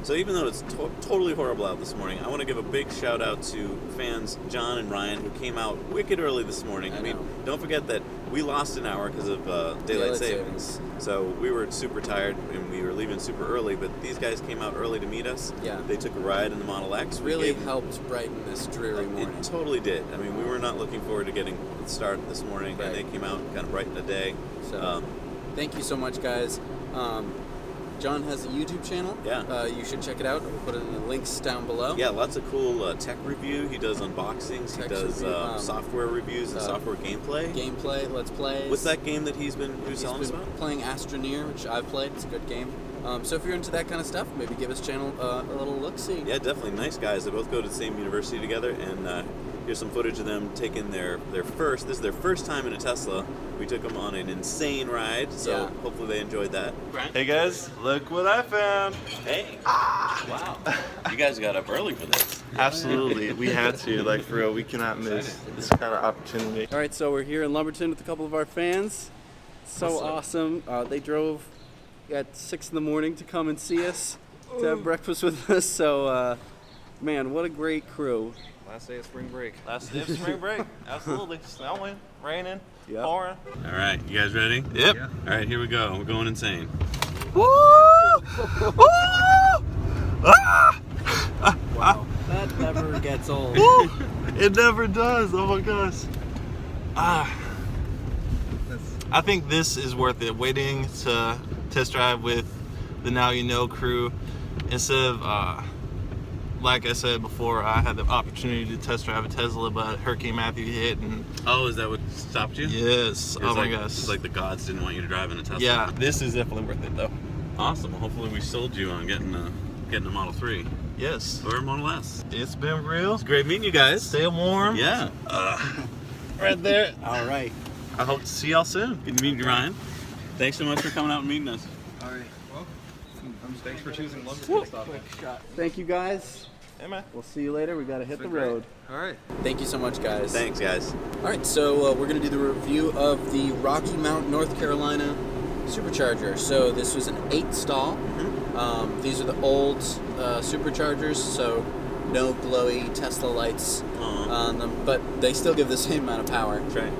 So even though it's totally horrible out this morning, I want to give a big shout out to fans John and Ryan who came out wicked early this morning. I mean, don't forget that we lost an hour because of daylight savings. So we were super tired and we were leaving super early, but these guys came out early to meet us. Yeah. They took a ride in the Model X. Really helped brighten this dreary morning. It totally did. I mean, we were not looking forward to getting started this morning, and they came out and kind of brightened the day. So, thank you so much, guys. John has a YouTube channel. Yeah. You should check it out. We'll put it in the links down below. Yeah, lots of cool tech review. He does unboxings. He does software reviews and software gameplay. Gameplay, let's play. What's that game that he's been telling us about? Playing Astroneer, which I've played. It's a good game. So if you're into that kind of stuff, maybe give his channel a little look-see. Yeah, definitely. Nice guys. They both go to the same university together, and here's some footage of them taking their first. This is their first time in a Tesla. We took them on an insane ride, so hopefully they enjoyed that. Hey guys, look what I found. Hey. Wow. You guys got up early for this. Absolutely. We had to. Like, for real, we cannot miss this kind of opportunity. All right, so we're here in Lumberton with a couple of our fans. So awesome. They drove at 6 in the morning to come and see us, to have breakfast with us. So, man, what a great crew. Last day of spring break. Last day of spring break. Absolutely. Snowing, raining, pouring. All right, you guys ready? Yep. Yeah. All right, here we go. We're going insane. Woo! Woo! Ah! Wow, that never gets old. It never does. Oh my gosh. I think this is worth it. Waiting to test drive with the Now You Know crew instead of like I said before, I had the opportunity to test drive a Tesla, but Hurricane Matthew hit and... Oh, is that what stopped you? Yes. Oh my gosh. It's like the gods didn't want you to drive in a Tesla. Yeah, this is definitely worth it though. Awesome. Well, hopefully we sold you on getting a Model 3. Yes. Or a Model S. It's been real. It's great meeting you guys. Stay warm. Yeah. Right there. All right. I hope to see y'all soon. Good to meet you, Ryan. Thanks so much for coming out and meeting us. All right. Well, thanks for choosing Lumberton to stop at. Thank you, guys. Hey, man. We'll see you later. We got to hit the road. All right. Thank you so much, guys. Thanks, guys. All right, so we're going to do the review of the Rocky Mount, North Carolina supercharger. So this was an 8-stall. These are the old superchargers, so no glowy Tesla lights on them, but they still give the same amount of power. That's right.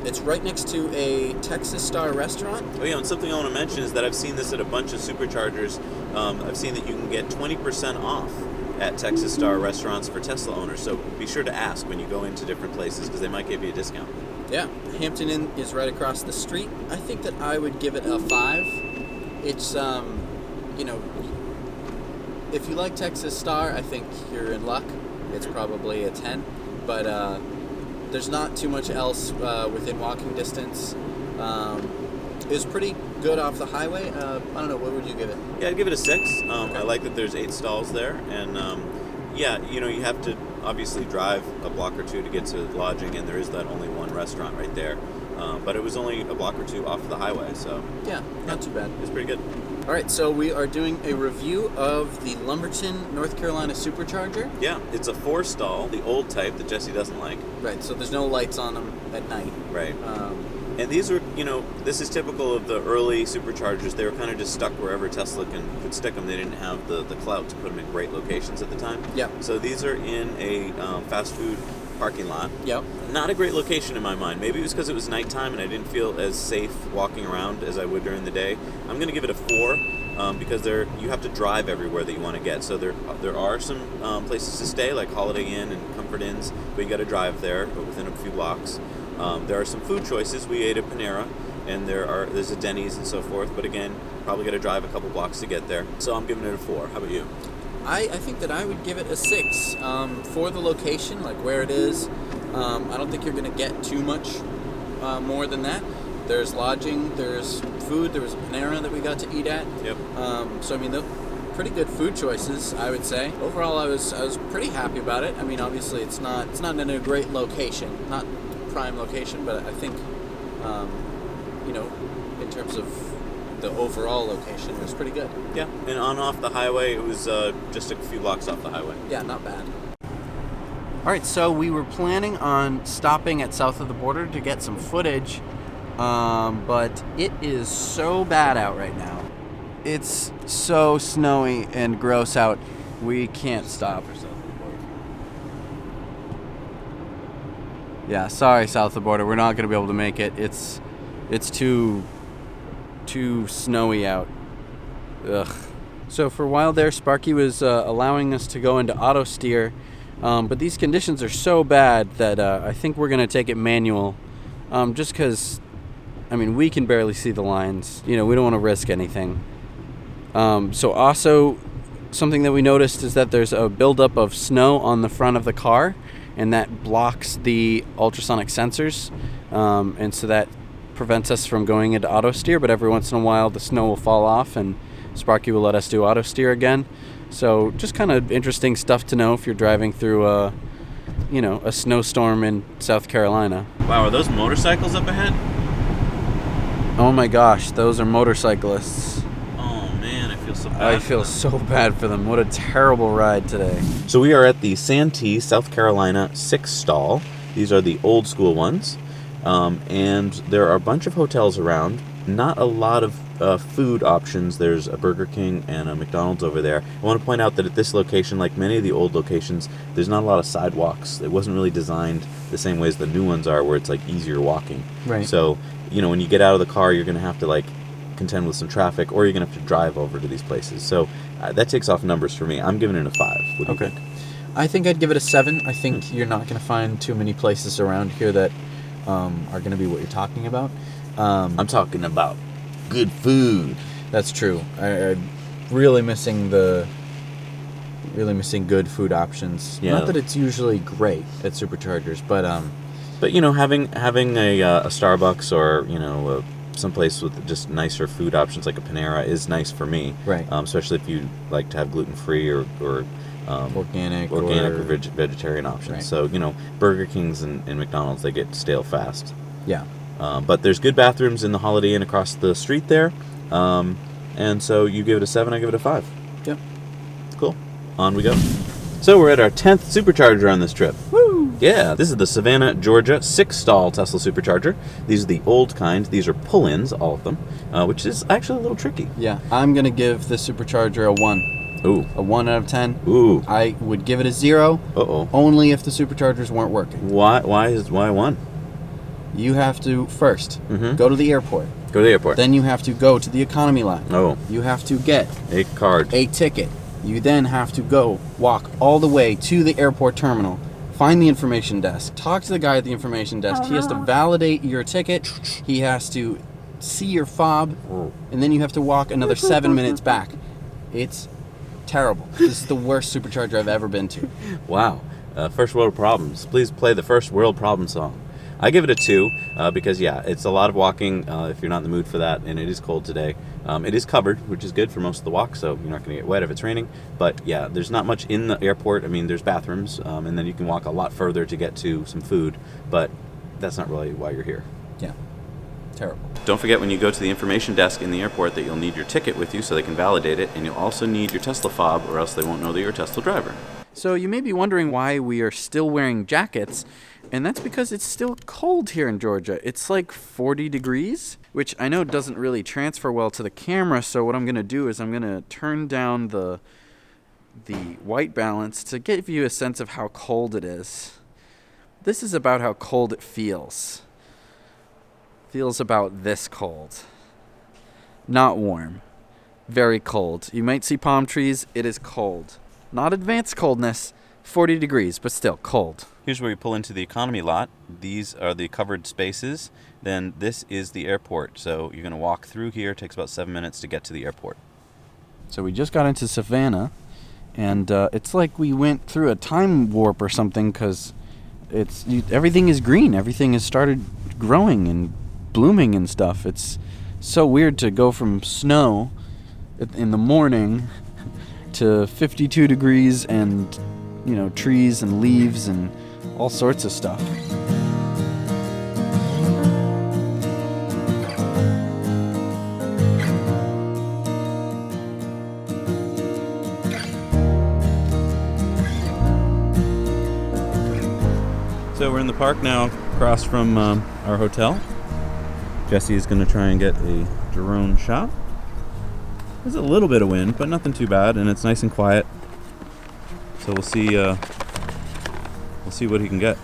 It's right next to a Texas Star restaurant. Oh yeah, and something I want to mention is that I've seen this at a bunch of superchargers. I've seen that you can get 20% off at Texas Star restaurants for Tesla owners, so be sure to ask when you go into different places because they might give you a discount. Yeah, Hampton Inn is right across the street. I think that I would give it a 5. It's, you know, if you like Texas Star, I think you're in luck. It's probably a 10, but there's not too much else within walking distance. It was pretty good off the highway. I don't know, what would you give it? Yeah, I'd give it a 6. I like that there's 8 stalls there, and yeah, you know, you have to obviously drive a block or two to get to lodging, and there is that only one restaurant right there. But it was only a block or two off the highway, so... Yeah, not too bad. It's pretty good. All right, so we are doing a review of the Lumberton, North Carolina supercharger. Yeah, it's a 4-stall, the old type that Jesse doesn't like. Right, so there's no lights on them at night. Right. And these are, you know, this is typical of the early superchargers. They were kind of just stuck wherever Tesla could stick them. They didn't have the clout to put them in great locations at the time. Yeah. So these are in a fast food parking lot. Yep. Not a great location in my mind. Maybe it was because it was nighttime and I didn't feel as safe walking around as I would during the day. I'm going to give it a 4 because you have to drive everywhere that you want to get. So there are some places to stay, like Holiday Inn and Comfort Inns, but you got to drive there, but within a few blocks. There are some food choices. We ate at Panera, and there's a Denny's and so forth. But again, probably got to drive a couple blocks to get there. So I'm giving it a 4. How about you? I think that I would give it a 6 for the location, like where it is. I don't think you're going to get too much more than that. There's lodging, there's food. There was a Panera that we got to eat at. Yep. So I mean, they're pretty good food choices, I would say. Overall, I was pretty happy about it. I mean, obviously, it's not in a great location, not prime location, but I think, you know, in terms of the overall location, it was pretty good. Yeah, and off the highway, it was just a few blocks off the highway. Yeah, not bad. All right, so we were planning on stopping at south of the border to get some footage, but it is so bad out right now. It's so snowy and gross out. We can't stop. Yeah, sorry, south of the border. We're not going to be able to make it. It's too snowy out. Ugh. So for a while there, Sparky was allowing us to go into auto steer, but these conditions are so bad that I think we're going to take it manual, just because, I mean, we can barely see the lines. You know, we don't want to risk anything. So also, something that we noticed is that there's a buildup of snow on the front of the car, and that blocks the ultrasonic sensors, and so that prevents us from going into auto steer, but every once in a while the snow will fall off and Sparky will let us do auto steer again. So just kind of interesting stuff to know if you're driving through a snowstorm in South Carolina. Wow, are those motorcycles up ahead? Oh my gosh, those are motorcyclists. Oh man, I feel so bad. I feel so bad for them. What a terrible ride today. So we are at the Santee, South Carolina 6 stall. These are the old school ones. And there are a bunch of hotels around. Not a lot of food options. There's a Burger King and a McDonald's over there. I want to point out that at this location, like many of the old locations, there's not a lot of sidewalks. It wasn't really designed the same way as the new ones are, where it's like easier walking. Right. So, you know, when you get out of the car, you're going to have to like contend with some traffic, or you're going to have to drive over to these places. So that takes off numbers for me. I'm giving it a 5. What do you think? I think I'd give it a 7. I think you're not going to find too many places around here that are going to be what you're talking about. I'm talking about good food. That's true. I'm really missing good food options. Yeah. Not that it's usually great at superchargers, But you know, having a Starbucks or you know someplace with just nicer food options like a Panera is nice for me. Right. Especially if you like to have gluten-free or organic or vegetarian options. Right. So you know, Burger Kings and McDonald's, they get stale fast. Yeah. But there's good bathrooms in the Holiday Inn across the street there. And so you give it a 7, I give it a 5. Yep. Cool. On we go. So we're at our 10th supercharger on this trip. Woo! Yeah, this is the Savannah, Georgia 6-stall Tesla supercharger. These are the old kind. These are pull-ins, all of them, which is actually a little tricky. Yeah, I'm going to give the supercharger a 1. Ooh. A 1 out of 10. Ooh. I would give it a 0. Uh-oh. Only if the superchargers weren't working. Why 1? You have to first go to the airport. Go to the airport. Then you have to go to the economy line. Oh. You have to get A card. a ticket. You then have to go walk all the way to the airport terminal, find the information desk, talk to the guy at the information desk. He has to validate your ticket. He has to see your fob, and then you have to walk another 7 minutes back. It's terrible. This is the worst supercharger I've ever been to. Wow. First world problems. Please play the first world problem song. I give it a 2 because, yeah, it's a lot of walking if you're not in the mood for that, and it is cold today. It is covered, which is good for most of the walk, so you're not going to get wet if it's raining. But, yeah, there's not much in the airport. I mean, there's bathrooms, and then you can walk a lot further to get to some food, but that's not really why you're here. Yeah. Terrible. Don't forget when you go to the information desk in the airport that you'll need your ticket with you so they can validate it, and you'll also need your Tesla fob or else they won't know that you're a Tesla driver. So you may be wondering why we are still wearing jackets, and that's because it's still cold here in Georgia. It's like 40 degrees, which I know doesn't really transfer well to the camera, so what I'm going to do is I'm going to turn down the white balance to give you a sense of how cold it is. This is about how cold it feels. Feels about this cold. Not warm. Very cold. You might see palm trees. It is cold. Not advanced coldness. 40 degrees, but still cold. Here's where you pull into the economy lot. These are the covered spaces. Then this is the airport. So you're going to walk through here. It takes about 7 minutes to get to the airport. So we just got into Savannah, and it's like we went through a time warp or something, because everything is green. Everything has started growing and blooming and stuff. It's so weird to go from snow in the morning to 52 degrees and, you know, trees and leaves and all sorts of stuff. So we're in the park now, across from our hotel. Jesse is going to try and get a drone shot. There's a little bit of wind, but nothing too bad, and it's nice and quiet. So we'll see what he can get.